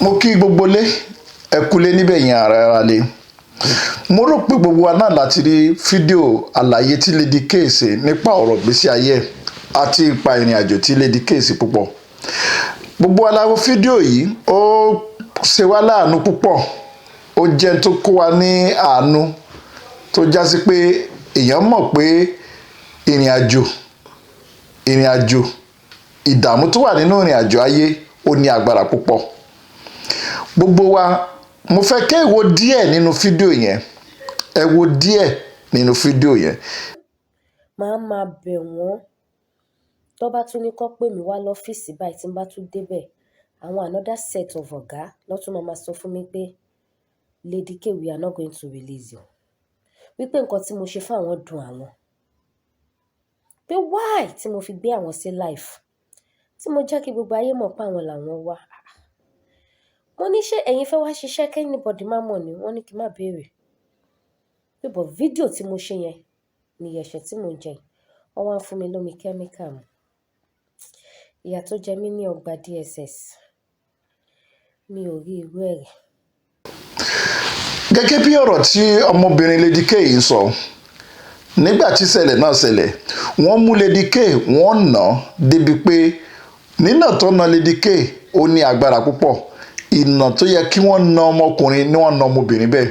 Mo kí gbogbo lé ẹ kúlé níbẹ̀ yẹn ara lé. Mo rò pé gbogbo wa náà láti rí fídíò àlàyé tí Lady K ṣe nípa ọ̀rọ̀ ìgbésí ayé àti ipa ìrìn àjò tí Lady K ṣe púpọ̀. Gbogbo wa la wo fídíò yìí, ó ṣe wá láàánú púpọ̀, ó jẹ́ tó kó wa ní àánú tó já sí pé èèyàn mọ̀ pé ìrìn àjò ìdààmú tó wà nínú ìrìn àjò ayé ó ní agbára púpọ̀. Gbogbo wa, mo fẹ́ kẹ́ ẹ wo díẹ̀ nínú fídíò yẹn, ẹ wo díẹ̀ nínú fídíò yẹn. Màá máa bẹ̀ wọ́n tó bá tún ní kó pè mí wá lọ́fíìsì báyìí tí n bá tún débẹ̀. Àwọn another set of ọ̀gá lọ́tún máa sọ fún mi pé Lady K, we are not going to release you. Wípé nǹkan tí mo ṣe fún àwọn dùn àwọn. Pé why tí mo fi gbé àwọn sí life. Tí mo jẹ́ kí gbogbo ayé mọ̀ pé àwọn làwọn wá. Mo ní ṣé ẹ̀yin fẹ́ wá ṣiṣẹ́ kí anybody má mọ̀ ni? Wọ́n ní kí n má béèrè. Pé bọ̀ fídíò tí mo ṣe yẹn ni ẹ̀ṣẹ̀ tí mo ń jẹ. Wọ́n wá ń fún mi lómi kẹ́míkà mu. Ìyà tó jẹ mí ní ọgbà DSS. Mi ò rí irú ẹ̀ rí. Gẹ́gẹ́ bí ọ̀rọ̀ tí ọmọbìnrin Lady K yìí sọ, nígbà tí ìṣẹ̀lẹ̀ náà ṣẹlẹ̀, wọ́n mú Lady K, wọ́n nà án débi pé nínà tó na Lady K ó ní agbára púpọ̀. Ìnà tó yẹ kí wọ́n na ọmọkùnrin ni wọ́n na ọmọbìnrin bẹ́ẹ̀.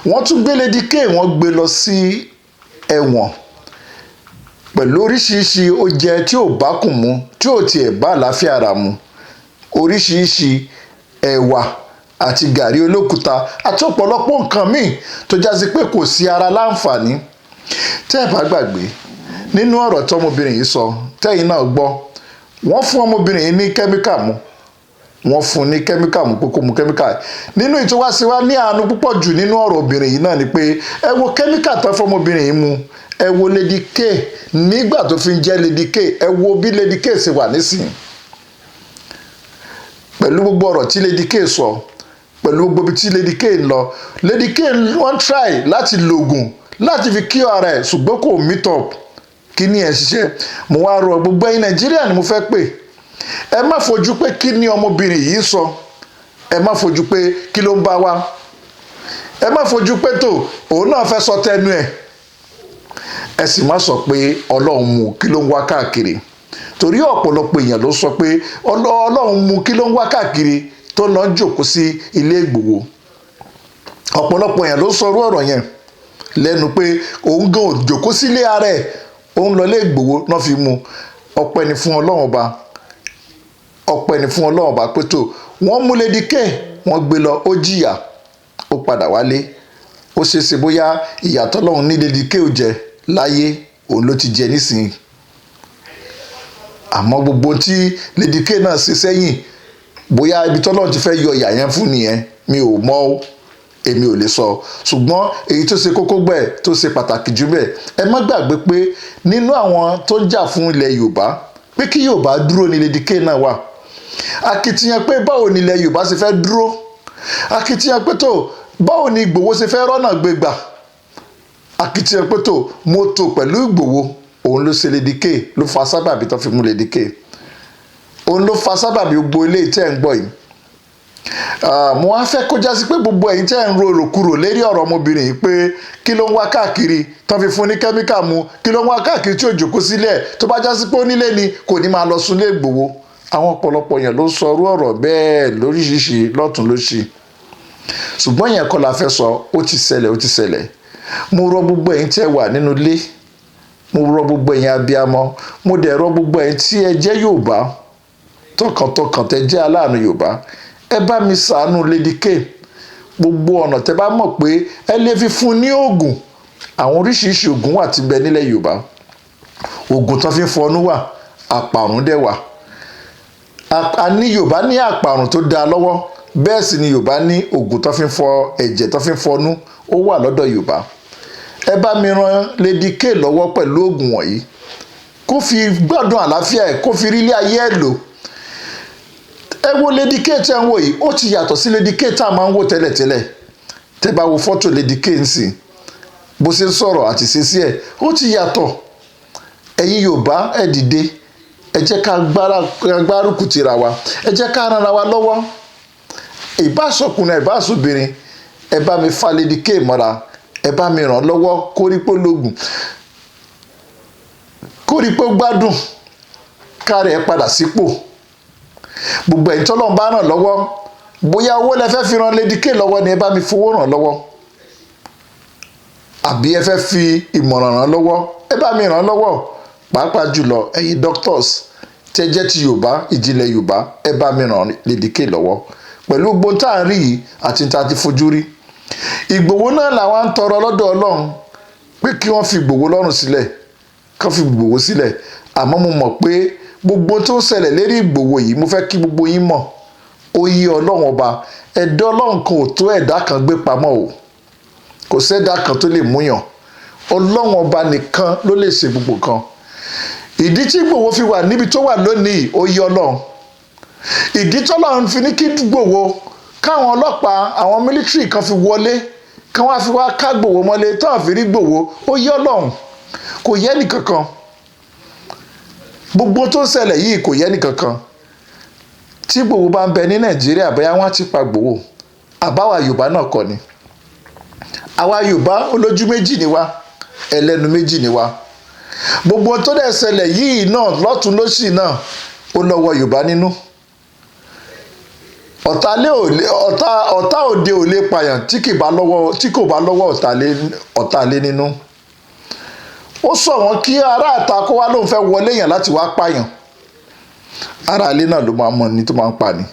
Wọ́n tún gbé Lady K, wọ́n gbé lọ sí ẹ̀wọ̀n pẹ̀lú oríṣiríṣi oúnjẹ tí ò bá kùn mu, tí ò tiẹ̀ bá àlàáfíà ara mu. Oríṣiríṣi ẹ̀wà àti gàrí olókùúta àti ọ̀pọ̀lọpọ̀ nǹkan míì tó já sí pé kò sí ara láǹfààní. Tẹ́ ẹ bá gbàgbé nínú ọ̀rọ̀ tí ọmọbìnrin yìí sọ, tẹ́yìn náà gbọ́, wọ́n fún ọmọbìnrin yìí ní kẹ́míkà mu. Wọ́n fún ní kẹ́míkà mu pé kó mu kẹ́míkà. Nínú ìtọ́wásí wa ní àánú púpọ̀ jù nínú ọ̀rọ̀ obìnrin yìí náà ni pé ẹ wo kẹ́míkà tó fún ọmọbìnrin yìí mu. Ẹ wo Lady K nígbà tó fi ń jẹ́ Lady K. Ẹ wo bí Lady K ṣe wà nísìnyí. Pẹ̀lú gbogbo ọ̀rọ̀ tí Lady K sọ, pẹ̀lú gbogbo ibi tí Lady K ń lọ, Lady K wọ́n try láti lo oògùn láti fi kí ara ẹ̀ ṣùgbọ́n kò meet up. Kí ni ẹ̀ ṣiṣẹ́? Mo wá rọ gbogbo ẹ̀yin Nàìjíríà ni mo fẹ́ pè. Ẹ má fojú pé kí ni ọmọbìnrin yìí sọ. Ẹ má fojú pé kí ló ń bá wa. Ẹ má fojú pé tó òun náà fẹ́ sọ tẹnu ẹ̀. Ẹ sì má sọ pé Ọlọ́run mú kí ló ń wá káàkiri. Torí ọ̀pọ̀lọpọ̀ èèyàn ló sọ pé Ọlọ́run mú kí ló ń wá káàkiri tó lọ ń jókòó sí ilé Ìgbòho. Ọ̀pọ̀lọpọ̀ èèyàn ló sọ irú ọ̀rọ̀ yẹn lẹ́nu pé òun gan ò jókòó sí ilé ara ẹ̀, òun lọ ilé Ìgbòho náà fi mú. Ọpẹ́ ni fún Ọlọ́run ọba. Ọpẹ́ ni fún Ọlọ́run ọba pé tó wọ́n mú Lady K, wọ́n gbé lọ, ó jìyà, ó padà wálé. Ó ṣeéṣe bóyá ìyà tọ́lọ́run ní Lady K ò jẹ láyé, òun ló ti jẹ nísìnyí. Àmọ́ gbogbo tí Lady K náà ṣe sẹ́yìn, bóyá ibi tọ́lọ́run ti fẹ́ yọ ìyà yẹn fún nìyẹn, mi ò mọ̀ ó, èmi ò lè sọ. Ṣùgbọ́n èyí tó ṣe kókó bẹ́ẹ̀, tó ṣe pàtàkì jù bẹ́ẹ̀, ẹ má gbàgbé pé nínú àwọn tó ń jà fún ilẹ̀ Yorùbá, pé kí Yorùbá dúró ní Lady K náà wà. Akitiyan pé báwo ni ilẹ̀ Yorùbá ṣe fẹ́ dúró. Akitiyan pé tó báwo ni Ìgbòho ṣe fẹ́ rọ́nà gbégbà. Akitiyan pé tó mọ́tò pẹ̀lú Ìgbòho, òun ló ṣe Lady K, ló fa sábàbí tó fi mú Lady K. Òun ló fa sábàbí gbogbo ilé tí ẹ̀ ń gbọ́ yìí. Mo wá fẹ́ kó já sí pé gbogbo ẹ̀yin tẹ́ ń ro èròkúrò lérí ọ̀rọ̀ ọmọbìnrin yìí pé kí ló ń wá káàkiri tó fi fún ní kẹ́míkà mu, kí ló ń wá káàkiri tí ò jókòó sílẹ̀, tó bá já sí pé onílé ni kò ní máa lọ sùn lé Ìgbòho. Àwọn ọ̀pọ̀lọpọ̀ èèyàn ló sọ irú ọ̀rọ̀ bẹ́ẹ̀ lóríṣiríṣi lọ́tùn lósì. Ṣùgbọ́n yẹn kọ́ la fẹ́ sọ, ó ti ṣẹlẹ̀, ó ti ṣẹlẹ̀. Mo rọ gbogbo ẹ̀yin tí ẹ wà nínú ilé, mo rọ gbogbo ẹ̀yin abiyamọ, mo dẹ̀ rọ gbogbo ẹ̀yin tí ẹ jẹ́ Yorùbá, tọkàntọkàn tẹ jẹ́ aláàánú Yorùbá, ẹ bá mi ṣàánú Lady K. Gbogbo ọ̀nà tẹ bá mọ̀ pé ẹ lè fi fún ní oògùn. Àwọn oríṣiríṣi oògùn wà tí ń bẹ nílẹ̀ Yorùbá. Oògùn tó fi ń fọnú wà, àpàrùn dẹ̀ wà. A ní Yorùbá ní àpàrùn tó dáa lọ́wọ́, bẹ́ẹ̀ sì ni Yorùbá ní oògùn tó fi ń fọ ẹ̀jẹ̀ tó fi ń fọnú, ó wà lọ́dọ̀ Yorùbá. Ẹ bá mi ran Lady K lọ́wọ́ pẹ̀lú oògùn wọ̀nyí, kó fi gbádùn àlàáfíà ẹ̀, kó fi rí ilé ayé ẹ̀ lò. Ẹ wo Lady K tí ẹ ń wò yìí, ó ti yàtọ̀ sí Lady K tá a máa ń wò tẹ́lẹ̀tẹ́lẹ̀. Tẹ́ bá wo fọ́tò Lady K nsìn, bó ṣe ń sọ̀rọ̀ àti ṣe sí ẹ̀, ó ti yàtọ̀. Ẹ̀yin Yorùbá ẹ dìde, ẹ jẹ́ ká gbárùkù tira wa, ẹ jẹ́ ká ran ara wa lọ́wọ́. ìbáṣọkùnrin ìbáṣọbìnrin, ẹ bá mi fa Lady K mọ́ra, ẹ bá mi ràn lọ́wọ́ kórípó lóògùn, kórípó gbádùn, káre ẹ padà sípò. Gbogbo ẹ̀yin tọ́lọ́run bá ràn lọ́wọ́, bóyá owó lẹ fẹ́ fi ran Lady K lọ́wọ́ ni ẹ bá mi fowó ràn lọ́wọ́, àbí ẹ fẹ́ fi ìmọ̀ràn ràn lọ́wọ́, ẹ bá mi ràn lọ́wọ́. Pàápàá jùlọ ẹ̀yin doctors tẹ́ jẹ́ ti Yorùbá, ìjìnlẹ̀ Yorùbá, ẹ bá mi ràn Lady K lọ́wọ́ pẹ̀lú gbogbo tá à ń rí yìí àti tá a ti fojú rí. Ìgbòho náà làwọn ń tọrọ lọ́dọ̀ Ọlọ́run pé kí wọ́n fi Ìgbòho lọ́rùn sílẹ̀, kán fi Ìgbòho sílẹ̀. Àmọ́ mo mọ̀ pé gbogbo tó ń ṣẹlẹ̀ lérí Ìgbòho yìí, mo fẹ́ kí gbogbo yín mọ̀, ó yé Ọlọ́run ọba. Ẹ̀dá Ọlọ́run kan ò tó ẹ̀dá kan gbé pamọ́ o, kò sẹ́dá kan tó lè múyàn. Ọlọ́run ọba nìkan ló lè ṣe gbogbo kan. Ìdí tí Ìgbòho fi wà níbi tó wà lónìí, ó yé Ọlọ́run. Ìdí tọ́lọ́run fi ní kí Ìgbòho, káwọn ọlọ́pàá, àwọn mílítírì kan fi wọlé, kán wá fi wá ká Ìgbòho mọ́lé tán fi rí Ìgbòho, ó yé Ọlọ́run, kò yé ẹnìkankan. Gbogbo tó ń ṣẹlẹ̀ yìí kò yé ẹnìkankan. Tí Ìgbòho bá ń bẹ ní Nàìjíríà, bóyá wọ́n á ti pa Ìgbòho, àbáwa Yorùbá náà kọ́ ni. Àwa Yorùbá olójú méjì ni wá, ẹlẹ́nu méjì ni wá. Gbogbo tó dẹ̀ ṣẹlẹ̀ yìí náà lọ́tún lósì náà ó lọ́wọ́ Yorùbá nínú. Ọ̀tá òde ò lè pààyàn tí kò bá lọ́wọ́ ọ̀tá ilé nínú. Ó sọ wọ́n kí ará àta kó wá lóun fẹ́ wọlé èèyàn láti wá pààyàn. Ará ilé náà ló máa mọ ní tó máa ń pa ni.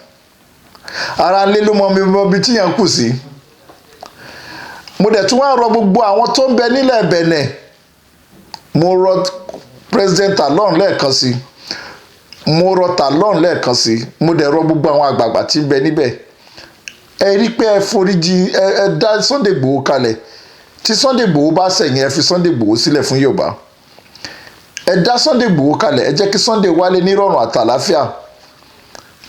Ará ilé ló mọ ibi tí yẹn kù sí. Mo dẹ̀ tún wá rọ gbogbo àwọn tó ń bẹ nílẹ̀ Bẹ̀nẹ̀. Mo rọ President Talon lẹ́ẹ̀kan sí, mo rọ Talon lẹ́ẹ̀kan sí, mo dẹ̀ rọ gbogbo àwọn àgbààgbà tí ń bẹ níbẹ̀. Ẹ rí pé ẹ foríjì, ẹ dá Sunday Igboho kalẹ̀. Tí Sunday Igboho bá ṣẹ̀yìn, ẹ fi Sunday Igboho sílẹ̀ fún Yorùbá. Ẹ dá Sunday Igboho kalẹ̀, ẹ jẹ́ kí Sunday wálé nírọ̀rùn àtàlàáfíà.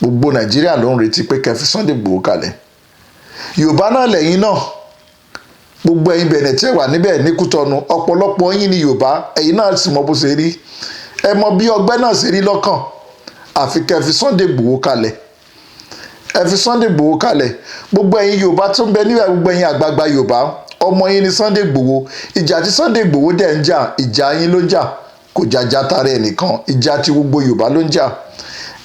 Gbogbo Nàìjíríà ló ń retí pé kẹ́ fi Sunday Igboho kalẹ̀. Yorùbá náà lẹ́yìn náà, gbogbo ẹ̀yin Bẹ̀nẹ̀ tí ẹ wà níbẹ̀ ní Kútọ̀nù, ọ̀pọ̀lọpọ̀ yín ní Yorùbá, ẹ̀yin náà sì mọ bó ṣe rí. Ẹ mọ bí ọgbẹ́ náà ṣe rí lọ́kàn. Àfi kẹ́ fi Sunday Igboho kalẹ̀. Ẹ fi Sunday Igboho kalẹ̀. Gbogbo ẹ̀yin Yorùbá tó ń bẹ níbẹ̀, gbogbo ẹ̀yin àgbààgbà Yorùbá, ọmọ yín ni Sunday Igboho. Ìjà tí Sunday Igboho dẹ̀ ń jà, ìjà yín ló ń jà, kò jàjà tara ẹnìkan, ìjà tí gbogbo Yorùbá ló ń jà.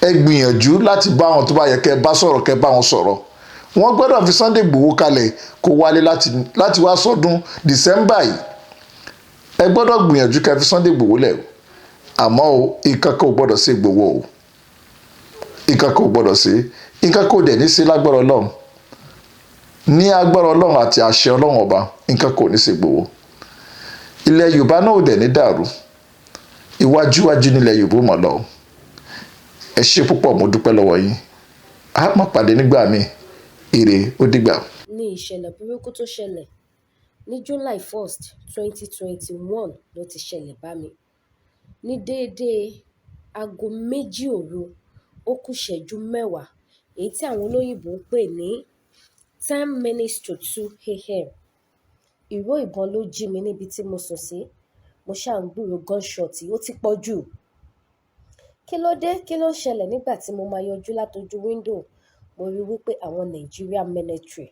Ẹ gbìyànjú láti bá àwọn tó bá yẹ kẹ́ bá sọ̀rọ̀, kẹ́ bá wọn sọ̀rọ̀. Wọ́n gbọ́dọ̀ fi Sunday Igboho kalẹ̀ kó wálé láti wá sọdún December yìí. Ẹ gbọ́dọ̀ gbìyànjú kẹ́ fi Sunday Igboho lẹ̀ o. Àmọ́ o, nǹkan kan ò gbọ́dọ̀ ṣe Igboho o. Nǹkan kan ò gbọ́dọ̀ ṣe. Nǹkan kan ò dẹ̀ ní ṣe lágbára Ọlọ́run. Ní agbára Ọlọ́run àti àṣẹ Ọlọ́run ọba, nǹkan kan ò ní ṣe Igboho. Ilẹ̀ Yorùbá náà ò dẹ̀ ní dàrú. Iwájúwájú nílẹ̀ Yorùbá mọ̀ lọ. Ẹ ṣé púpọ̀, mo dúpẹ́ lọ́wọ́ yín. A máa pàdé nígbà míì. Ire, ó dìgbà. Ní ìṣẹ̀lẹ̀ burúkú tó ṣẹlẹ̀ ní July 1st, 2021 ló ti ṣẹlẹ̀ bá mi. Ní déédéé aago 2 òru ó kù ìṣẹ́jú 10, èyí tí àwọn olóyìnbó ń pè ní 10 minutes to 2 a.m. Ìró ìbọn ló jí mi níbi tí mo sùn sí. Mo ṣáà ń gbúròó gunshot, ó ti pọ̀ jù. Kí ló dé? Kí ló ń ṣẹlẹ̀? Nígbà tí mo máa yọjú látojú window, mo rí wípé àwọn Nigeria military,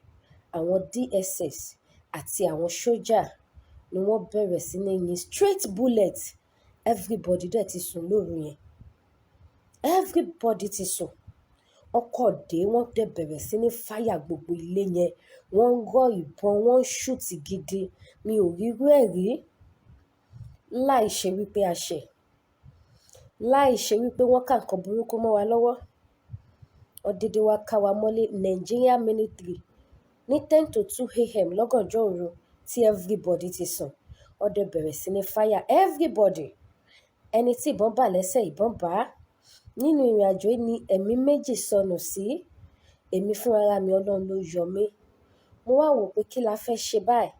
àwọn DSS àti àwọn sójà ni wọ́n bẹ̀rẹ̀ sí ní yin straight bullet. Everybody dẹ̀ ti sùn lóru yẹn. Everybody ti sùn. Ọkọ̀ dé, wọ́n dẹ̀ bẹ̀rẹ̀ sí ní fáyà gbogbo ilé yẹn. Wọ́n ń rọ ìbọn, wọ́n ń ṣùtì gidi. Mi ò rírú ẹ̀ rí. Láì ṣe wípé a ṣẹ̀. Láì ṣe wípé wọ́n ká nǹkan burúkú mọ́ wa lọ́wọ́. Ọ̀dẹ̀dẹ̀ wa ká wa mọ́lé Nigeria military ní 10 to 2 a.m. lọ́gànjọ́ òru tí everybody ti sùn. Wọ́n dẹ̀ bẹ̀rẹ̀ sí ní fáyà everybody. Ẹni tí ìbọn bà lẹ́sẹ̀, ìbọn bà á. Nínú ìrìnàjò yìí ni ẹ̀mí 2 sọnù sí. Èmi fúnra mi, Ọlọ́run ló yọ mí. Mo wá wò pé kí la fẹ́ ṣe báyìí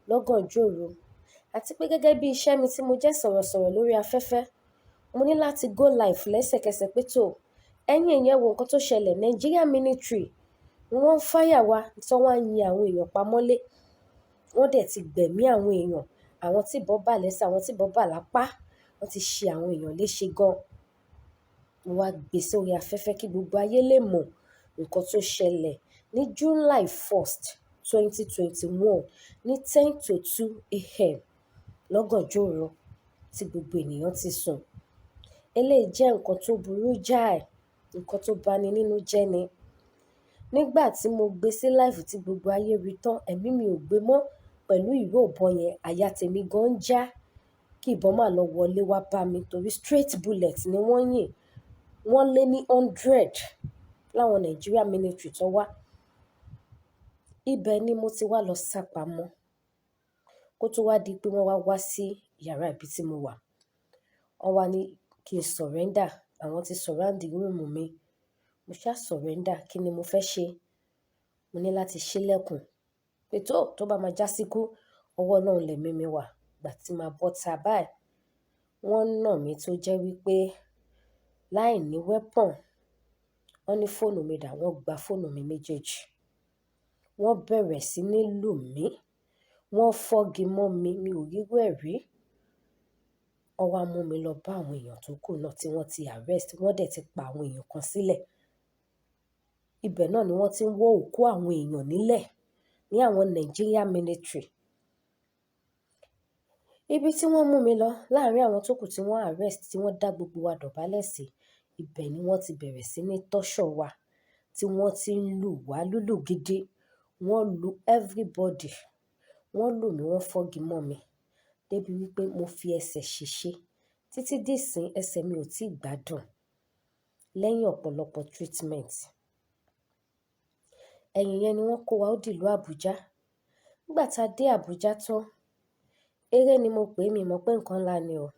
lọ́gànjọ́ òru. Àti pé gẹ́gẹ́ bí iṣẹ́ mi tí mo jẹ́ sọ̀rọ̀sọ̀rọ̀ lórí afẹ́fẹ́, mo ní láti go live lẹ́sẹ̀kẹsẹ̀ pé tó ẹ̀yin èèyàn wo nǹkan tó ṣẹlẹ̀. Nigeria military wọ́n ń fáyà wa tí wọ́n á yin àwọn èèyàn pamọ́lé. Wọ́n dẹ̀ ti gbẹ̀mí àwọn èèyàn. Àwọn tí ìbọn bà lẹ́sẹ̀, àwọn tí ìbọn bà lápá, wọ́n ti ṣe àwọn èèyàn léṣe gan. Mo wá gbé sórí afẹ́fẹ́ kí gbogbo ayé lè mọ̀ nǹkan tó ṣẹlẹ̀ ní July 1st 2021 ní 10 to 2 a.m. lọ́gànjọ́ òru tí gbogbo ènìyàn ti sùn. Eléyìí jẹ́ nǹkan tó burú jáì, nǹkan tó bani nínú jẹ́ ni. Nígbà tí mo gbé sí live tí gbogbo ayé rí tán, ẹ̀mí mi ò gbé mọ́ pẹ̀lú ìró ìbọn yẹn. Àyà tèmi gan ń já kí ìbọn má lọ wọlé wá bá mi torí straight bullet ni wọ́n yìn. Wọ́n lé ní 100 láwọn Nigeria military tó wá. Ibẹ̀ ni mo ti wá lọ sápamọ́ kó tó wá di pé wọ́n wá sí yàrá ibi tí mo wà. Wọ́n wá ní kí n surrender. Àwọn ti surround room mi. Mo ṣá surrender. Kí ni mo fẹ́ ṣe? Mo ní láti ṣílẹ̀kùn. Pé tó bá máa já síkú, ọwọ́ Ọlọ́run lẹ̀mí mi wà. Ìgbà tí màá bọ́ta báyìí, wọ́n nà mí tó jẹ́ wípé láì ní weapon. Wọ́n ní fóònù mi dà, wọ́n gba fóònù mi méjèèjì. Wọ́n bẹ̀rẹ̀ sí ní lù mí. Wọ́n fọ́gi mọ́ mi, mi ò rí irú ẹ̀ rí. Wọ́n wá mú mi lọ bá àwọn èèyàn tó kù náà tí wọ́n ti arrest. Wọ́n dẹ̀ ti pa àwọn èèyàn kan sílẹ̀. Ibẹ̀ náà ni wọ́n ti ń wọ́ òkú àwọn èèyàn nílẹ̀ ní àwọn Nigeria military. Ibi tí wọ́n mú mi lọ láàárín àwọn tó kù tí wọ́n arrest, tí wọ́n dá gbogbo wa dọ̀bálẹ̀ sí, ibẹ̀ ni wọ́n ti bẹ̀rẹ̀ sí ní torture wa, tí wọ́n ti ń lù wá lúlù gidi. Wọ́n lu everybody. Wọ́n lù mí, wọ́n fọ́gi mọ́ mi débi wípé mo fi ẹsẹ̀ ṣèṣe. Títí dìsín ẹsẹ̀ mi ò tí ì gbádùn lẹ́yìn ọ̀pọ̀lọpọ̀ treatment. Ẹ̀yìn yẹn ni wọ́n kó wa ó dìlú Àbújá. Nígbà tá a dé Àbújá tán, eré ni mo pè é, mi mọ̀ pé nǹkan ńlá ni o.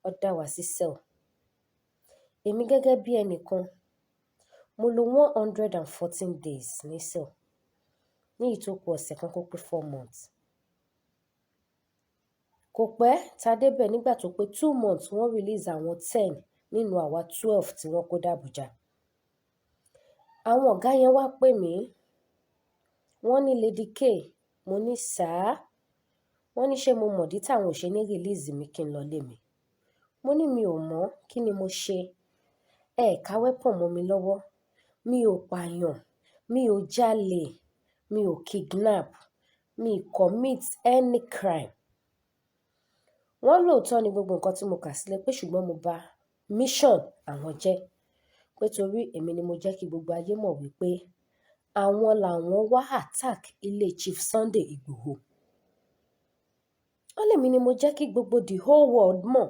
Wọ́n dá wa sí cell. Èmi gẹ́gẹ́ bí ẹnìkan, mo lò 114 days ní cell. Ní ìtókù ọ̀sẹ̀ kan kó pé 4 months. Kò pẹ́ tá a débẹ̀ nígbà tó pé 2 months wọ́n release àwọn 10 nínú àwa 12 tí wọ́n kó dé Àbújá. Àwọn ọ̀gá yẹn wá pè mí. Wọ́n ní Lady K. Mo ní sir. Wọ́n ní ṣé mo mọ̀dí táwọn ò ṣe ní release mi kí n lọ lé mi. Mo ní mi ò mọ̀, kí ni mo ṣe? Ẹ ká weapon mọ́ mi lọ́wọ́. Mi ò pààyàn, mi ò jalè, mi ò kidnap, mi commit any crime. Wọ́n lóòótọ́ ni gbogbo nǹkan tí mo kà sílẹ̀ pé ṣùgbọ́n mo bà mission àwọn jẹ́. Pé torí èmi ni mo jẹ́ kí gbogbo ayé mọ̀ wípé àwọn làwọn wá attack ilé Chief Sunday Igboho. Wọ́n lèmi ni mo jẹ́ kí gbogbo the whole world mọ̀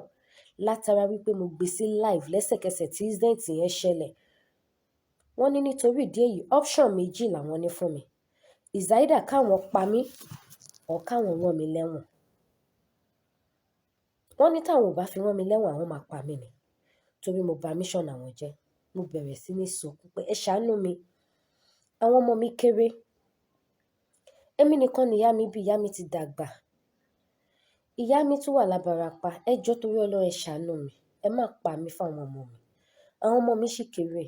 látara wípé mo gbé sí live lẹ́sẹ̀kẹsẹ̀ tí incident yẹn ṣẹlẹ̀. Wọ́n ní nítorí ìdí èyí option méjì làwọn ní fún mi. Is either káwọn pa mí or káwọn rán mi lẹ́wọ̀n. Wọ́n ní táwọn ò bá fi rán mi lẹ́wọ̀n, àwọn máa pa mí ni. Torí mo bà mission àwọn jẹ́. Mo bẹ̀rẹ̀ sí ní sunkún pé ẹ ṣàánú mi. Àwọn ọmọ mi kéré. Èmi nìkan ni ìyá mi bí, ìyá mi ti dàgbà. Ìyá mi tún wà lábàrápá. Ẹ jọ̀ọ́ torí Ọlọ́run ẹ ṣàánú mi. Ẹ má pa mí fún àwọn ọmọ mi. Àwọn ọmọ mi ṣì kéré.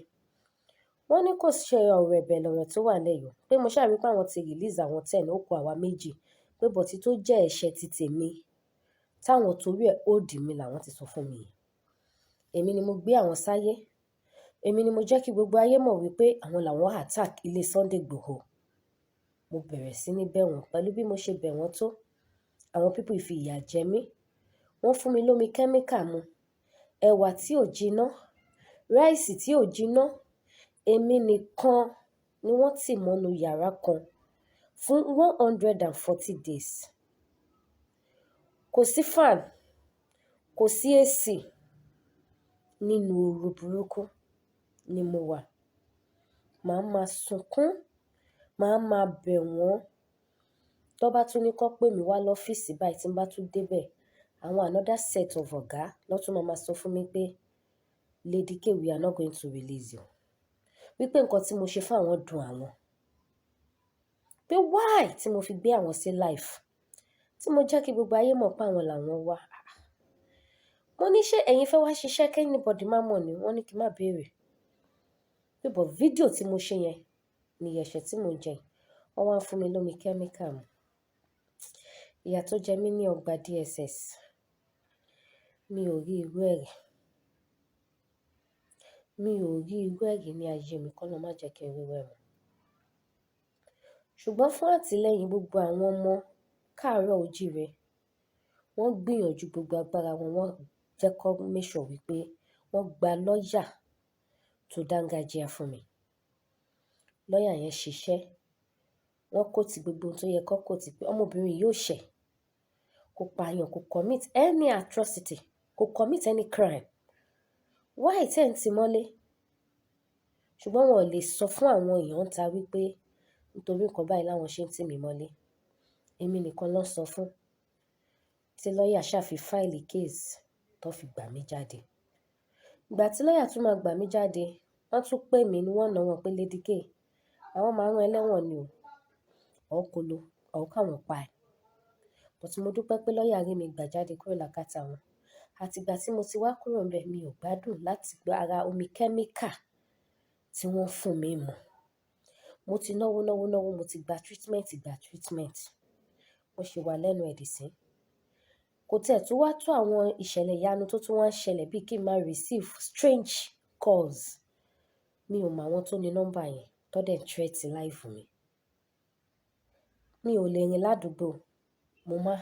Wọ́n ní kò ṣe ọ̀rọ̀ ẹ̀bẹ̀ lọ̀rọ̀ tó wà lẹ́yìn. Pé mo ṣàrí pé àwọn ti release àwọn 10, ó kù àwa méjì. Pé bọ̀tí tó jẹ́ ẹ̀ṣẹ̀ ti tèmi. Táwọn torí ẹ̀ ó dì mí làwọn ti sọ fún mi. Èmi ni mo gbé àwọn sáyé. Èmi ni mo jẹ́ kí gbogbo ayé mọ̀ wípé àwọn làwọn attack ilé Sunday Igboho. Mo bẹ̀rẹ̀ sí ní bẹ̀ wọ́n pẹ̀lú bí mo ṣe bẹ̀ wọ́n tó. Àwọn people fi ìyà jẹ mí. Wọ́n fún mi lómi kẹ́míkà mu. Ẹ̀wà tí ò jiná. Ráìsì tí ò jiná. Èmi nìkan ni wọ́n tì mọ́nu yàrá kan fún 140 days. Kò sí fan, kò sí AC. Nínú ooru burúkú ni mo wà. Màá máa sunkún, màá máa bẹ̀ wọ́n. Tó bá tún ní kó pè mí wá lọ́fíìsì báyìí tí n bá tún débẹ̀, àwọn another set of ọ̀gá lọ́tún máa sọ fún mi pé Lady K, we are not going to release you. Wípé nǹkan tí mo ṣe fún àwọn dùn àwọn. Pé why tí mo fi gbé àwọn sí life. Tí mo jẹ́ kí gbogbo ayé mọ̀ pé àwọn làwọn wá. Mo ní ṣé ẹ̀yin fẹ́ wá ṣiṣẹ́ kí anybody má mọ̀ ni? Wọ́n ní kí n má béèrè. Pé but fídíò tí mo ṣe yẹn ni ẹ̀ṣẹ̀ tí mo jẹ. Wọ́n wá fún mi lómi kẹ́míkà mu. Ìyà tó jẹ mí ní ọgbà DSS. Mi ò rí irú ẹ̀ rí. Mi ò rí irú ẹ̀ rí ní ayé mi, kọ́ lọ má jẹ́ kí n rí irú ẹ̀ mọ́. ṣùgbọ́n fún àtìlẹ́yìn gbogbo àwọn ọmọ káàárọ̀ oòjíire, wọ́n gbìyànjú gbogbo agbára wọn, wọ́n jẹ́ kó make sure wípé wọ́n gba lọ́ọ̀yà tó dángájíá fún mi. Lọ́ọ̀yà yẹn ṣiṣẹ́, wọ́n kó ti gbogbo ohun tó yẹ kó kó ti pé ọmọbìnrin yóò ṣẹ̀, kò pààyàn, kò commit any atrocity, kò commit any crime. Why tẹ́ ń tì mọ́lé? Ṣùgbọ́n wọn ò lè sọ fún àwọn èèyàn ń ta wípé nítorí nǹkan báyìí láwọn ṣe ń tì mí mọ́lé. Èmi nìkan ló sọ fún, tí lọ́ọ̀yà ṣàfi fáìlì case tó fi gbà mí jáde. Ìgbà tí lọ́ọ̀yà tún máa gbà mí jáde, wọ́n tún pè mí ní wọ́n náà wọn pé Lady K, àwọn máa rán ẹlẹ́wọ̀n ni o, ọ̀ọ́kọ́lọ́, ọ̀ọ́kàwọn pa ẹ̀. But mo dúpẹ́ pé lọ́ọ̀yà rí mi gbà jáde kúrò lákàtà wọn. Àtìgbà tí mo ti wá kúrò ńbẹ̀, mi ò gbádùn láti gba ara omi kẹ́míkà tí wọ́n fún mi mu. Mo ti náwó, mo ti gba treatment. Mo ṣì wà lẹ́nu ẹ̀ dìsín. Kò tiẹ̀ tún wá tó àwọn ìṣẹ̀lẹ̀ ìyanu tó tún wá ń ṣẹlẹ̀ bíi kí n máa receive strange calls. Mi ò mọ àwọn tó ní nọ́mbà yẹn tó dẹ̀ threat life mi. Mi ò lè rìn ládùúgbò, mo máa.